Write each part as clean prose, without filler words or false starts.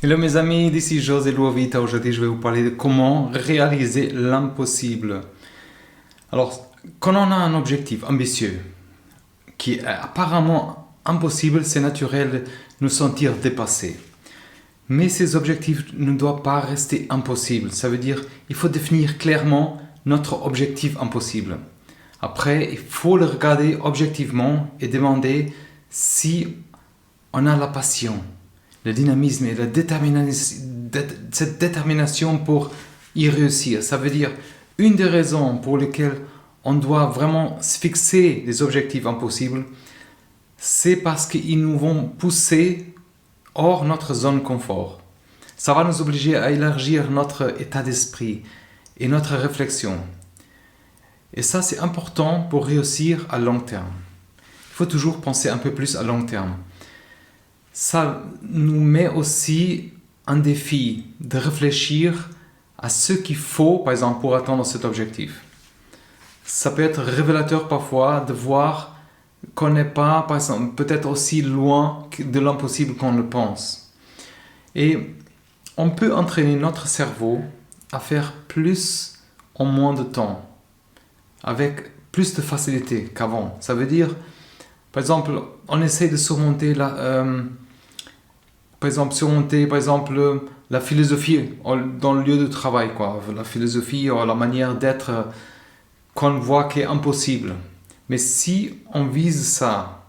Hello mes amis, d'ici José Luovita. Aujourd'hui je vais vous parler de comment réaliser l'impossible. Alors, quand on a un objectif ambitieux qui est apparemment impossible, c'est naturel de nous sentir dépassés. Mais ces objectifs ne doivent pas rester impossibles. Ça veut dire qu'il faut définir clairement notre objectif impossible. Après, il faut le regarder objectivement et demander si on a la passion, le dynamisme et cette détermination pour y réussir. Ça veut dire une des raisons pour lesquelles on doit vraiment se fixer des objectifs impossibles, c'est parce qu'ils nous vont pousser hors notre zone de confort. Ça va nous obliger à élargir notre état d'esprit et notre réflexion. Et ça, c'est important pour réussir à long terme. Il faut toujours penser un peu plus à long terme. Ça nous met aussi un défi de réfléchir à ce qu'il faut, par exemple, pour atteindre cet objectif. Ça peut être révélateur parfois de voir qu'on n'est pas, par exemple, peut-être aussi loin de l'impossible qu'on le pense. Et on peut entraîner notre cerveau à faire plus en moins de temps, avec plus de facilité qu'avant. Ça veut dire, par exemple, on essaie de surmonter la philosophie dans le lieu de travail, quoi. La philosophie ou la manière d'être qu'on voit qui est impossible. Mais si on vise ça,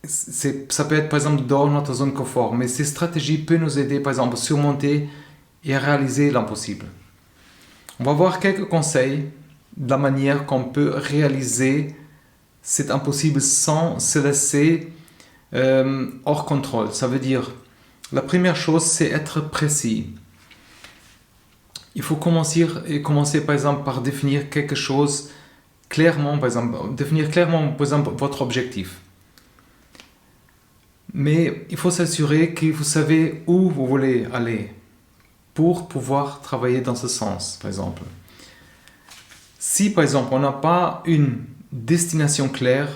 ça peut être par exemple dans notre zone de confort, mais ces stratégies peuvent nous aider par exemple à surmonter et à réaliser l'impossible. On va voir quelques conseils de la manière qu'on peut réaliser cet impossible sans se laisser hors contrôle. Ça veut dire, la première chose, c'est être précis. Il faut commencer par exemple par définir quelque chose clairement, par exemple votre objectif. Mais il faut s'assurer que vous savez où vous voulez aller pour pouvoir travailler dans ce sens, par exemple. Si par exemple on n'a pas une destination claire,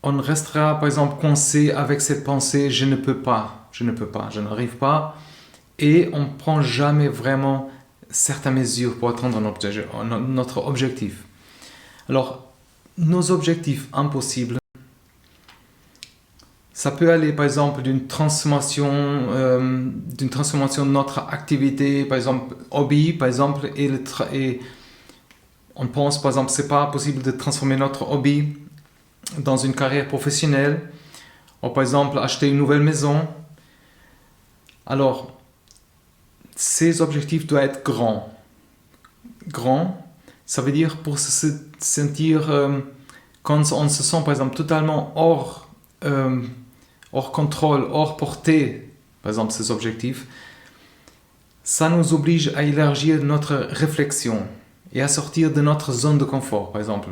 on restera par exemple coincé avec cette pensée je ne peux pas, je n'arrive pas, et on ne prend jamais vraiment certaines mesures pour atteindre notre objectif. Alors, nos objectifs impossibles, ça peut aller par exemple d'une transformation de notre activité, par exemple hobby, par exemple, et on pense par exemple c'est pas possible de transformer notre hobby dans une carrière professionnelle, ou par exemple acheter une nouvelle maison. Alors, ces objectifs doivent être grands. Grand, ça veut dire pour se sentir, quand on se sent par exemple totalement hors contrôle, hors portée, par exemple ces objectifs, ça nous oblige à élargir notre réflexion et à sortir de notre zone de confort, par exemple.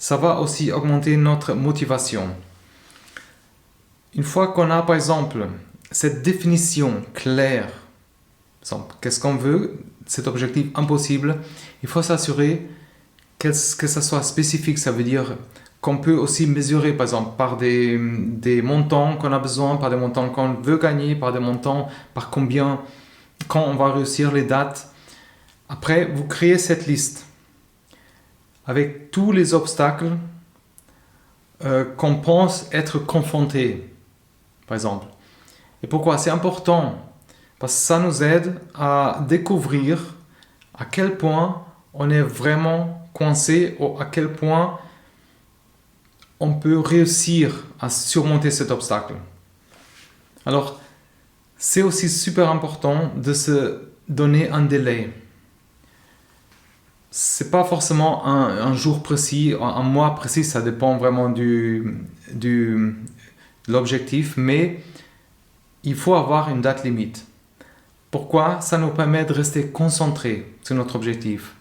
Ça va aussi augmenter notre motivation. Une fois qu'on a par exemple cette définition claire, par exemple, qu'est-ce qu'on veut, cet objectif impossible, il faut s'assurer que ça soit spécifique. Ça veut dire qu'on peut aussi mesurer par exemple par des montants qu'on a besoin, par des montants qu'on veut gagner, par des montants, par combien, quand on va réussir les dates. Après, vous créez cette liste avec tous les obstacles qu'on pense être confrontés, par exemple. Et pourquoi? C'est important, parce que ça nous aide à découvrir à quel point on est vraiment coincé ou à quel point on peut réussir à surmonter cet obstacle. Alors, c'est aussi super important de se donner un délai. C'est pas forcément un jour précis, un mois précis, ça dépend vraiment de l'objectif, mais il faut avoir une date limite. Pourquoi? Ça nous permet de rester concentrés sur notre objectif.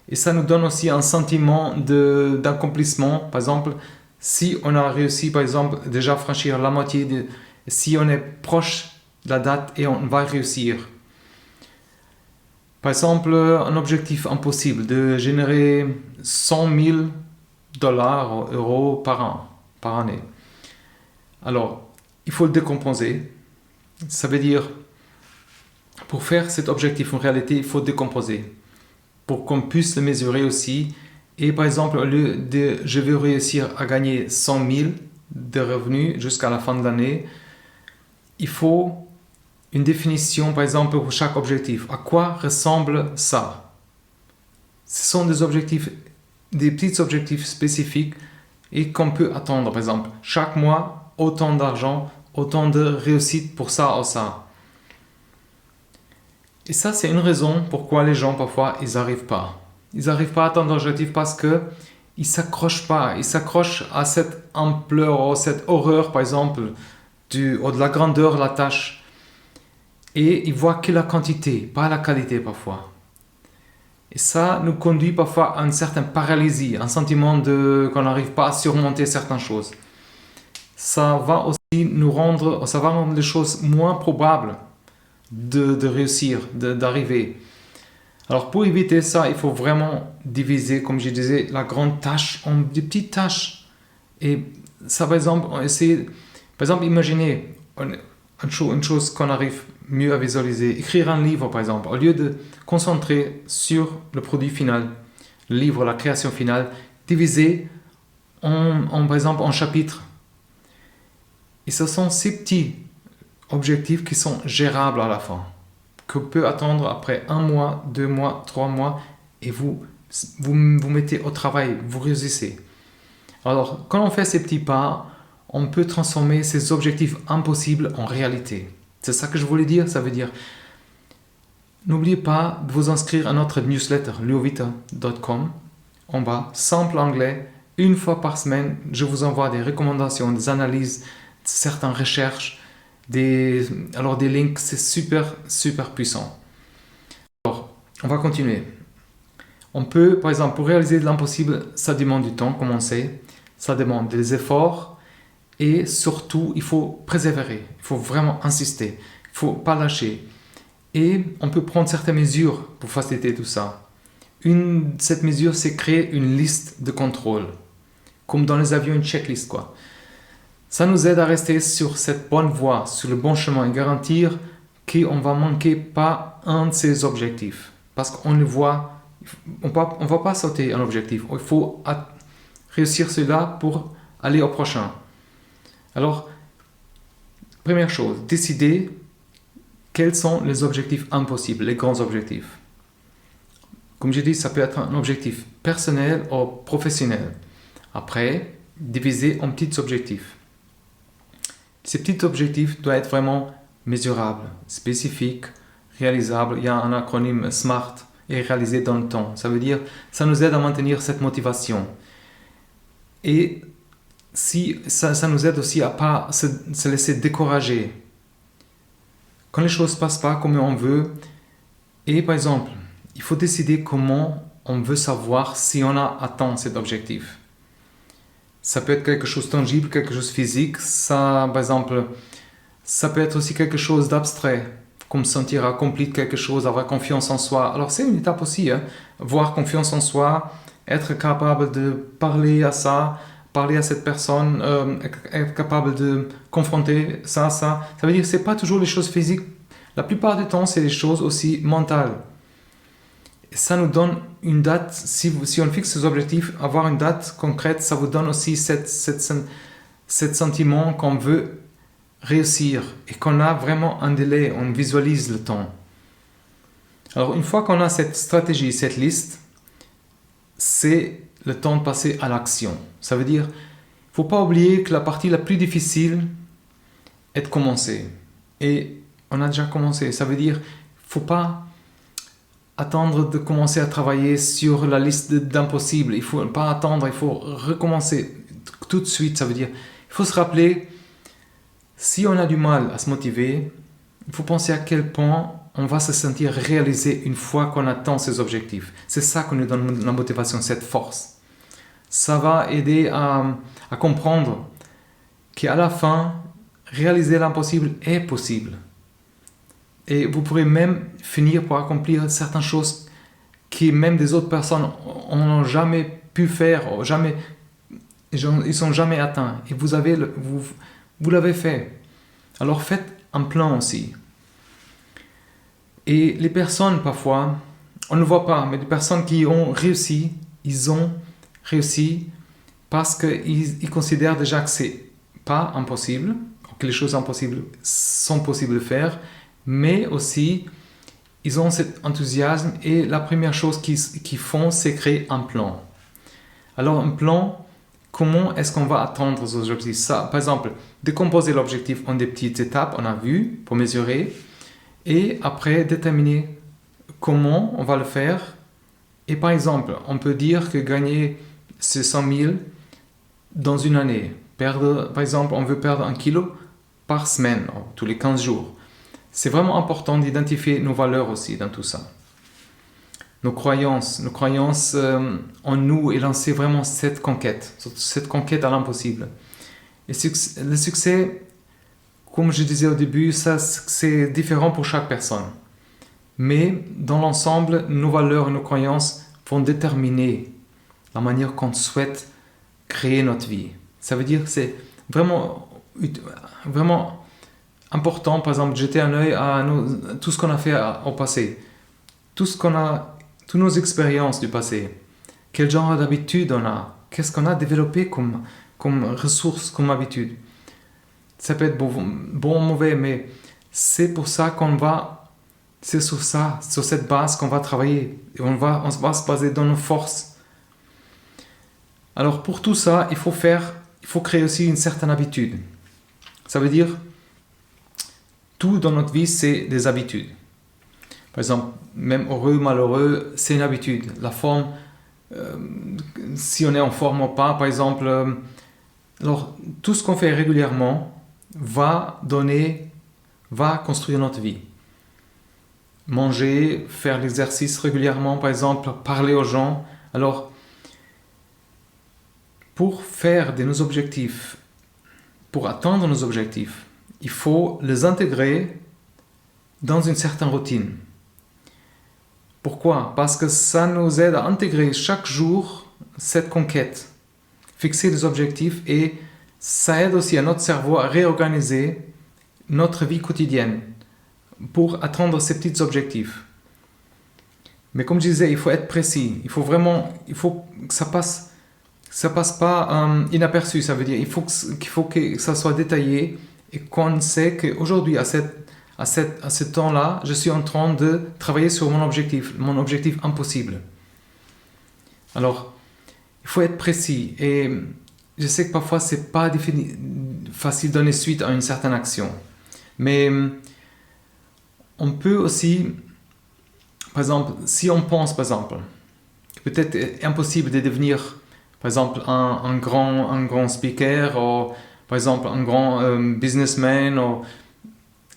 Et ça nous donne aussi un sentiment d'accomplissement. Par exemple, si on a réussi, par exemple, déjà à franchir la moitié, si on est proche de la date et on va réussir. Par exemple, un objectif impossible de générer 100 000 dollars, euros par an, par année. Alors, il faut le décomposer Ça veut dire, pour faire cet objectif en réalité, il faut décomposer pour qu'on puisse le mesurer aussi. Et par exemple, au lieu de je vais réussir à gagner 100 000 de revenus jusqu'à la fin de l'année, il faut une définition, par exemple, pour chaque objectif. À quoi ressemble ça? Ce sont des objectifs, des petits objectifs spécifiques et qu'on peut attendre. Par exemple, chaque mois, autant d'argent, autant de réussite pour ça ou ça. Et ça, c'est une raison pourquoi les gens, parfois, ils n'arrivent pas. Ils n'arrivent pas à atteindre l'objectif parce qu'ils ne s'accrochent pas. Ils s'accrochent à cette ampleur, à cette horreur, par exemple, de la grandeur de la tâche. Et ils voient que la quantité, pas la qualité parfois. Et ça nous conduit parfois à une certaine paralysie, un sentiment qu'on n'arrive pas à surmonter certaines choses. Ça va aussi nous rendre les choses moins probables de réussir, d'arriver. Alors pour éviter ça, il faut vraiment diviser, comme je disais, la grande tâche en des petites tâches. Et ça, par exemple, imaginez une chose qu'on arrive mieux à visualiser. Écrire un livre, par exemple, au lieu de concentrer sur le produit final, le livre, la création finale, diviser par exemple, en chapitres. Et ce sont ces petits objectifs qui sont gérables à la fin, que peut attendre après 1 mois, 2 mois, 3 mois, et vous mettez au travail, vous réussissez. Alors, quand on fait ces petits pas, on peut transformer ces objectifs impossibles en réalité. C'est ça que je voulais dire. Ça veut dire, n'oubliez pas de vous inscrire à notre newsletter, leovita.com. En bas, simple anglais, 1 fois par semaine, je vous envoie des recommandations, des analyses, certaines recherches, des links, c'est super, super puissant. Alors, on va continuer. On peut, par exemple, pour réaliser l'impossible, ça demande du temps, comme on sait. Ça demande des efforts. Et surtout, il faut persévérer, il faut vraiment insister, il ne faut pas lâcher. Et on peut prendre certaines mesures pour faciliter tout ça. Cette mesure, c'est créer une liste de contrôle, comme dans les avions, une checklist, quoi. Ça nous aide à rester sur cette bonne voie, sur le bon chemin et garantir qu'on ne va manquer pas un de ces objectifs. Parce qu'on le voit, on ne va pas sauter un objectif, il faut réussir cela pour aller au prochain. Alors, première chose, décider quels sont les objectifs impossibles, les grands objectifs. Comme j'ai dit, ça peut être un objectif personnel ou professionnel. Après, diviser en petits objectifs. Ces petits objectifs doivent être vraiment mesurables, spécifiques, réalisables. Il y a un acronyme SMART et réalisé dans le temps. Ça veut dire, ça nous aide à maintenir cette motivation. Et ça nous aide aussi à ne pas se laisser décourager. Quand les choses ne passent pas comme on veut, et par exemple, il faut décider comment on veut savoir si on a atteint cet objectif. Ça peut être quelque chose de tangible, quelque chose de physique. Ça, par exemple, ça peut être aussi quelque chose d'abstrait, comme se sentir accompli de quelque chose, avoir confiance en soi. Alors c'est une étape aussi, avoir confiance en soi, être capable de parler à cette personne, être capable de confronter ça. Ça veut dire que ce n'est pas toujours les choses physiques. La plupart du temps, c'est les choses aussi mentales. Et ça nous donne une date. Si on fixe ces objectifs, avoir une date concrète, ça vous donne aussi cet sentiment qu'on veut réussir et qu'on a vraiment un délai, on visualise le temps. Alors, une fois qu'on a cette stratégie, cette liste, c'est le temps de passer à l'action. Ça veut dire, il ne faut pas oublier que la partie la plus difficile est de commencer. Et on a déjà commencé. Ça veut dire, il ne faut pas attendre de commencer à travailler sur la liste d'impossibles. Il ne faut pas attendre, il faut recommencer tout de suite. Ça veut dire, il faut se rappeler, si on a du mal à se motiver, il faut penser à quel point on va se sentir réalisé une fois qu'on atteint ses objectifs. C'est ça qui nous donne la motivation, cette force. Ça va aider à comprendre qu'à la fin, réaliser l'impossible est possible. Et vous pourrez même finir par accomplir certaines choses qui même des autres personnes n'ont jamais pu faire, ils ne sont jamais atteints. Et vous l'avez fait. Alors faites un plan aussi. Et les personnes, parfois, on ne voit pas, mais les personnes qui ont réussi, ils ont réussi parce qu'ils considèrent déjà que c'est pas impossible, que les choses impossibles sont possibles de faire, mais aussi ils ont cet enthousiasme et la première chose qu'ils font, c'est créer un plan. Alors un plan, comment est-ce qu'on va atteindre ces objectifs? Ça, par exemple, décomposer l'objectif en des petites étapes, on a vu, pour mesurer, et après déterminer comment on va le faire. Et par exemple, on peut dire que gagner ces 100 000 dans une année, par exemple, on veut perdre 1 kilo par semaine, tous les 15 jours. C'est vraiment important d'identifier nos valeurs aussi dans tout ça. Nos croyances en nous et lancer vraiment cette conquête à l'impossible. Et le succès, comme je disais au début, ça c'est différent pour chaque personne. Mais dans l'ensemble, nos valeurs et nos croyances vont déterminer la manière qu'on souhaite créer notre vie. Ça veut dire que c'est vraiment important, par exemple, de jeter un œil à tout ce qu'on a fait au passé, toutes nos expériences du passé, quel genre d'habitude on a, qu'est-ce qu'on a développé comme ressources, comme habitude. Ça peut être bon ou mauvais, mais c'est pour ça c'est sur cette base qu'on va travailler, et on va se baser dans nos forces. Alors pour tout ça, il faut créer aussi une certaine habitude. Ça veut dire tout dans notre vie, c'est des habitudes. Par exemple, même heureux, malheureux, c'est une habitude. La forme, si on est en forme ou pas, par exemple, alors tout ce qu'on fait régulièrement va construire notre vie. Manger, faire l'exercice régulièrement, par exemple, parler aux gens. Alors, pour nos objectifs, pour atteindre nos objectifs, il faut les intégrer dans une certaine routine. Pourquoi? Parce que ça nous aide à intégrer chaque jour cette conquête, fixer des objectifs, et ça aide aussi à notre cerveau à réorganiser notre vie quotidienne pour atteindre ces petits objectifs. Mais comme je disais, il faut être précis. Il faut que ça passe pas inaperçu. Ça veut dire qu'il faut que ça soit détaillé et qu'on sait qu'aujourd'hui, à ce temps-là, je suis en train de travailler sur mon objectif impossible. Alors, il faut être précis. Et je sais que parfois, c'est pas facile de donner suite à une certaine action. Mais on peut aussi, par exemple, si on pense, par exemple, que peut-être impossible de devenir, par exemple, un grand speaker, ou par exemple, un grand businessman,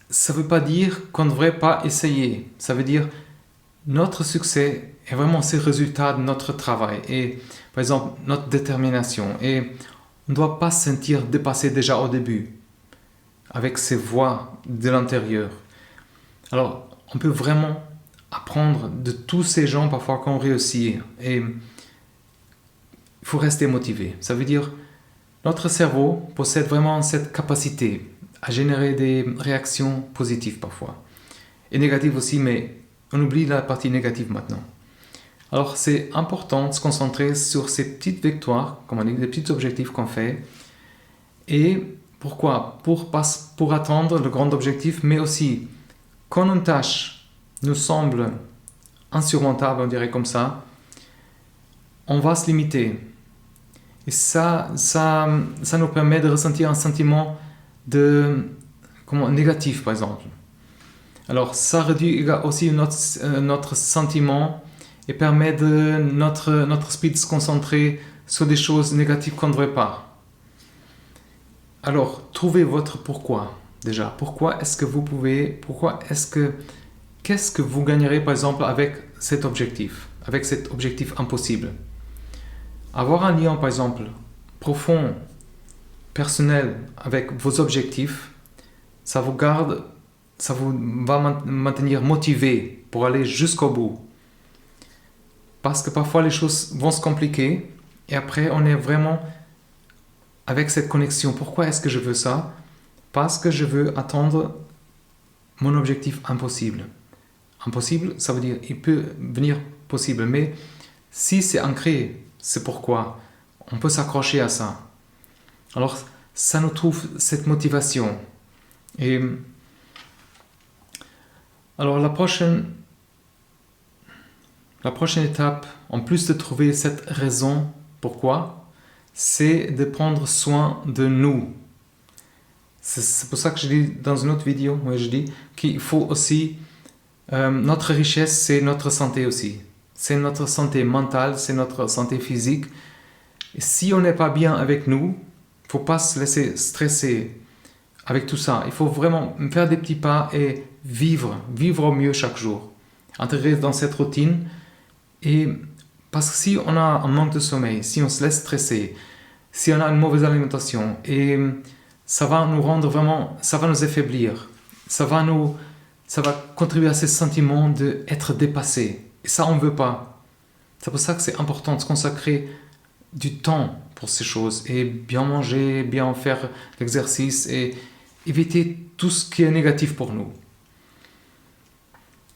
ça ne veut pas dire qu'on ne devrait pas essayer. Ça veut dire notre succès est vraiment ce résultat de notre travail et, par exemple, notre détermination. Et on ne doit pas se sentir dépassé déjà au début avec ces voix de l'intérieur. Alors, on peut vraiment apprendre de tous ces gens parfois qui ont réussi. Et il faut rester motivé. Ça veut dire notre cerveau possède vraiment cette capacité à générer des réactions positives parfois. Et négatives aussi, mais on oublie la partie négative maintenant. Alors c'est important de se concentrer sur ces petites victoires, comme on dit, des petits objectifs qu'on fait. Et pourquoi? Pour atteindre le grand objectif, mais aussi quand une tâche nous semble insurmontable, on dirait comme ça, on va se limiter. Et ça nous permet de ressentir un sentiment négatif, par exemple. Alors, ça réduit aussi notre sentiment et permet de notre esprit de se concentrer sur des choses négatives qu'on ne devrait pas. Alors, trouvez votre pourquoi, déjà. Qu'est-ce que vous gagnerez, par exemple, avec cet objectif impossible? Avoir un lien, par exemple, profond, personnel avec vos objectifs, ça vous va maintenir motivé pour aller jusqu'au bout. Parce que parfois les choses vont se compliquer et après on est vraiment avec cette connexion. Pourquoi est-ce que je veux ça? Parce que je veux atteindre mon objectif impossible. Impossible, ça veut dire il peut venir possible, mais si c'est ancré, c'est pourquoi on peut s'accrocher à ça. Alors, ça nous trouve cette motivation. Et alors la prochaine étape, en plus de trouver cette raison pourquoi, c'est de prendre soin de nous. C'est pour ça que je dis dans une autre vidéo, je dis qu'il faut aussi, notre richesse, c'est notre santé aussi. C'est notre santé mentale, c'est notre santé physique. Et si on n'est pas bien avec nous, il ne faut pas se laisser stresser avec tout ça. Il faut vraiment faire des petits pas et vivre au mieux chaque jour. Intégrer dans cette routine. Et parce que si on a un manque de sommeil, si on se laisse stresser, si on a une mauvaise alimentation, et ça va nous rendre vraiment, ça va nous affaiblir. Ça va contribuer à ce sentiment d'être dépassé. Et ça, on ne veut pas. C'est pour ça que c'est important de se consacrer du temps pour ces choses et bien manger, bien faire l'exercice et éviter tout ce qui est négatif pour nous.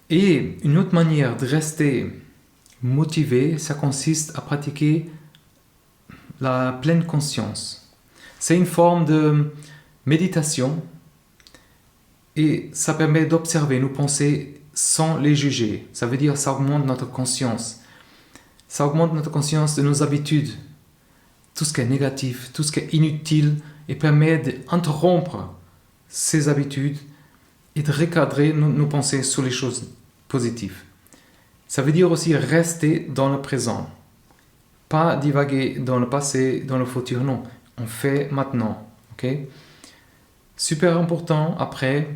Et une autre manière de rester motivé, ça consiste à pratiquer la pleine conscience. C'est une forme de méditation et ça permet d'observer nos pensées sans les juger. Ça veut dire que ça augmente notre conscience. Ça augmente notre conscience de nos habitudes, tout ce qui est négatif, tout ce qui est inutile, et permet d'interrompre ces habitudes et de recadrer nos pensées sur les choses positives. Ça veut dire aussi rester dans le présent, pas divaguer dans le passé, dans le futur, non. On fait maintenant, ok? Super important, après,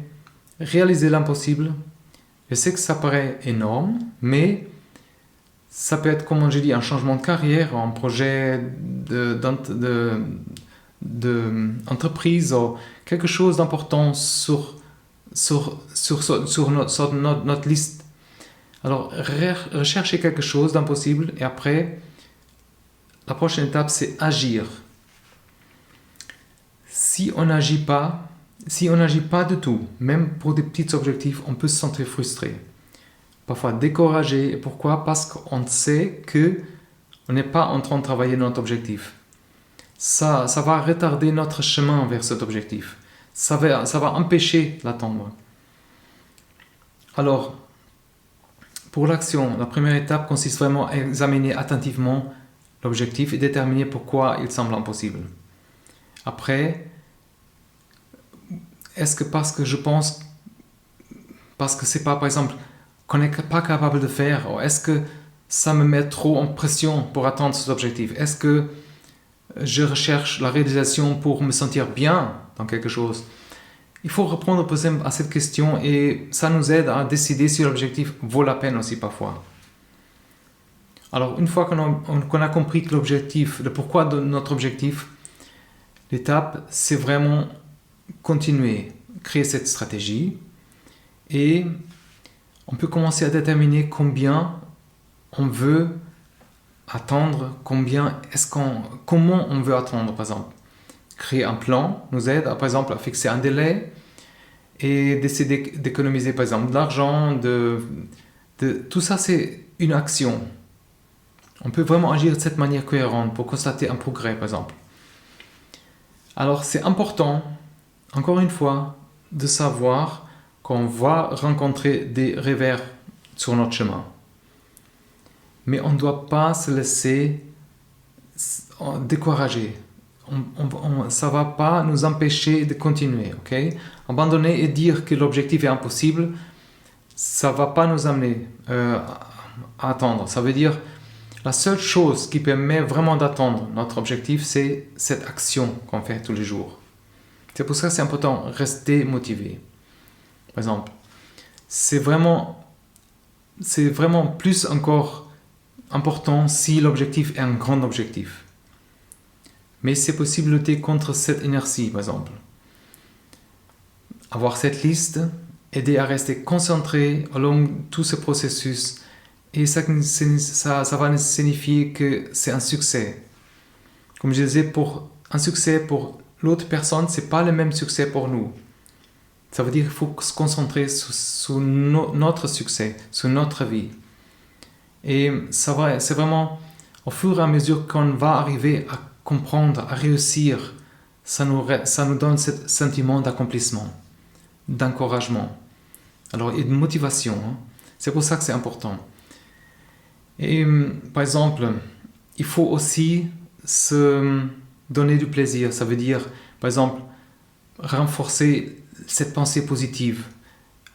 réaliser l'impossible. Je sais que ça paraît énorme, mais ça peut être, comme j'ai dit, un changement de carrière, un projet d'entreprise ou quelque chose d'important sur notre liste. Alors, rechercher quelque chose d'impossible et après, la prochaine étape, c'est agir. Si on n'agit pas du tout, même pour des petits objectifs, on peut se sentir frustré. Parfois découragé. Pourquoi? Parce qu'on sait qu'on n'est pas en train de travailler notre objectif. Ça va retarder notre chemin vers cet objectif. Ça va empêcher d'atteindre. Alors, pour l'action, la première étape consiste vraiment à examiner attentivement l'objectif et déterminer pourquoi il semble impossible. Après, est-ce que parce que c'est pas, par exemple, qu'on n'est pas capable de faire, ou est-ce que ça me met trop en pression pour atteindre cet objectif? Est-ce que je recherche la réalisation pour me sentir bien dans quelque chose? Il faut répondre à cette question et ça nous aide à décider si l'objectif vaut la peine aussi parfois. Alors, une fois qu'on a compris que l'objectif, le pourquoi de notre objectif, l'étape, c'est vraiment continuer, créer cette stratégie et on peut commencer à déterminer combien on veut attendre, comment on veut attendre, par exemple. Créer un plan nous aide, par exemple, à fixer un délai et d'essayer d'économiser, par exemple, de l'argent. Tout ça, c'est une action. On peut vraiment agir de cette manière cohérente pour constater un progrès, par exemple. Alors, c'est important, encore une fois, de savoir qu'on va rencontrer des revers sur notre chemin. Mais on ne doit pas se laisser décourager. Ça ne va pas nous empêcher de continuer. Okay? Abandonner et dire que l'objectif est impossible, ça ne va pas nous amener à attendre. Ça veut dire la seule chose qui permet vraiment d'atteindre notre objectif, c'est cette action qu'on fait tous les jours. C'est pour ça que c'est important de rester motivé. Par exemple, c'est vraiment plus encore important si l'objectif est un grand objectif. Mais c'est possible de lutter contre cette inertie, par exemple. Avoir cette liste, aider à rester concentré au long de tout ce processus, et ça va signifier que c'est un succès. Comme je disais, un succès pour l'autre personne, ce n'est pas le même succès pour nous. Ça veut dire qu'il faut se concentrer sur notre succès, sur notre vie. Et c'est vraiment au fur et à mesure qu'on va arriver à comprendre, à réussir, ça nous donne ce sentiment d'accomplissement, d'encouragement, alors et de motivation. C'est pour ça que c'est important. Et par exemple, il faut aussi se donner du plaisir. Ça veut dire, par exemple, renforcer cette pensée positive,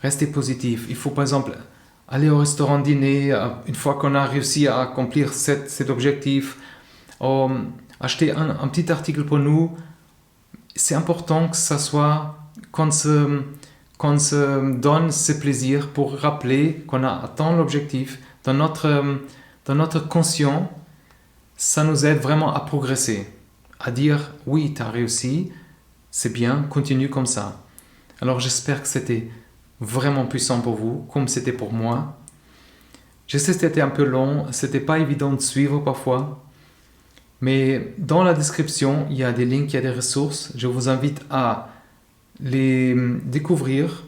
rester positif. Il faut par exemple aller au restaurant dîner une fois qu'on a réussi à accomplir cet objectif, ou acheter un petit article pour nous. C'est important que ça soit qu'on se donne ce plaisir pour rappeler qu'on a atteint l'objectif dans notre conscient. Ça nous aide vraiment à progresser, à dire oui, tu as réussi, c'est bien, continue comme ça. Alors j'espère que c'était vraiment puissant pour vous, comme c'était pour moi. Je sais que c'était un peu long, c'était pas évident de suivre parfois, mais dans la description, il y a des links, il y a des ressources. Je vous invite à les découvrir.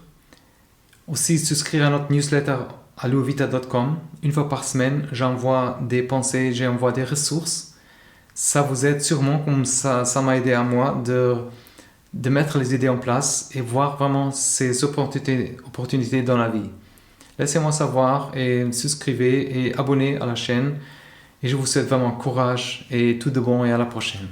Aussi, souscrire à notre newsletter à luovita.com. Une fois par semaine, j'envoie des pensées, j'envoie des ressources. Ça vous aide sûrement, comme ça m'a aidé à moi, de mettre les idées en place et voir vraiment ces opportunités dans la vie. Laissez-moi savoir et souscrivez et abonnez à la chaîne. Et je vous souhaite vraiment courage et tout de bon et à la prochaine.